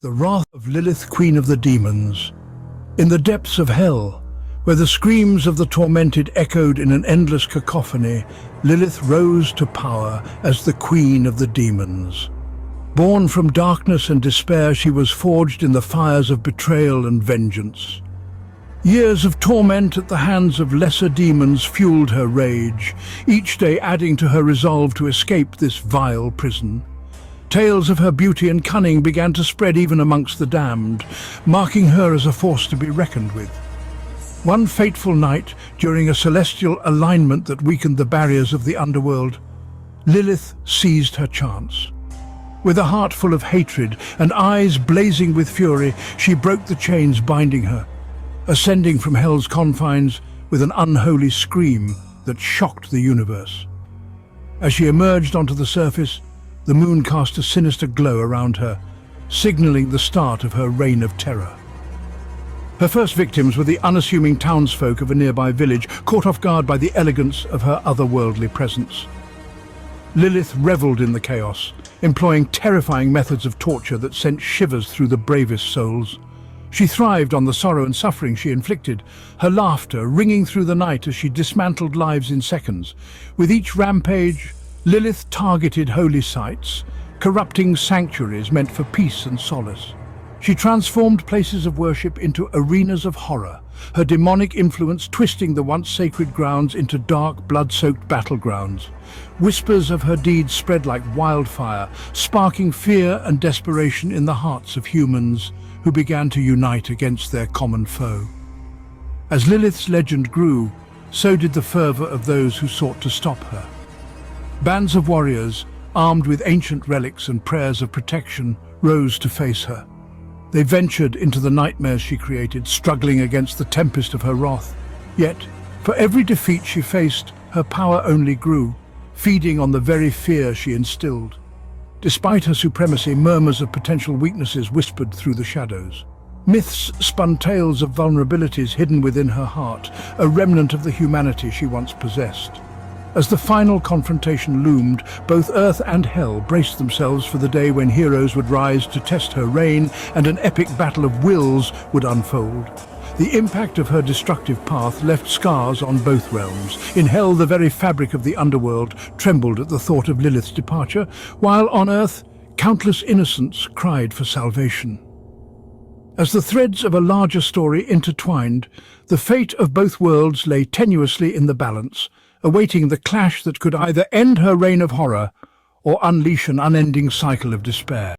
The wrath of Lilith, queen of the demons. In the depths of hell, where the screams of the tormented echoed in an endless cacophony, Lilith rose to power as the queen of the demons. Born from darkness and despair, she was forged in the fires of betrayal and vengeance. Years of torment at the hands of lesser demons fueled her rage, each day adding to her resolve to escape this vile prison. Tales of her beauty and cunning began to spread even amongst the damned, marking her as a force to be reckoned with. One fateful night, during a celestial alignment that weakened the barriers of the underworld, Lilith seized her chance. With a heart full of hatred and eyes blazing with fury, she broke the chains binding her, ascending from hell's confines with an unholy scream that shocked the universe. As she emerged onto the surface, the moon cast a sinister glow around her, signaling the start of her reign of terror. Her first victims were the unassuming townsfolk of a nearby village, caught off guard by the elegance of her otherworldly presence. Lilith reveled in the chaos, employing terrifying methods of torture that sent shivers through the bravest souls. She thrived on the sorrow and suffering she inflicted, her laughter ringing through the night as she dismantled lives in seconds. With each rampage, Lilith targeted holy sites, corrupting sanctuaries meant for peace and solace. She transformed places of worship into arenas of horror, her demonic influence twisting the once sacred grounds into dark, blood-soaked battlegrounds. Whispers of her deeds spread like wildfire, sparking fear and desperation in the hearts of humans who began to unite against their common foe. As Lilith's legend grew, so did the fervor of those who sought to stop her. Bands of warriors, armed with ancient relics and prayers of protection, rose to face her. They ventured into the nightmares she created, struggling against the tempest of her wrath. Yet, for every defeat she faced, her power only grew, feeding on the very fear she instilled. Despite her supremacy, murmurs of potential weaknesses whispered through the shadows. Myths spun tales of vulnerabilities hidden within her heart, a remnant of the humanity she once possessed. As the final confrontation loomed, both Earth and Hell braced themselves for the day when heroes would rise to test her reign and an epic battle of wills would unfold. The impact of her destructive path left scars on both realms. In Hell, the very fabric of the underworld trembled at the thought of Lilith's departure, while on Earth, countless innocents cried for salvation. As the threads of a larger story intertwined, the fate of both worlds lay tenuously in the balance, awaiting the clash that could either end her reign of horror or unleash an unending cycle of despair.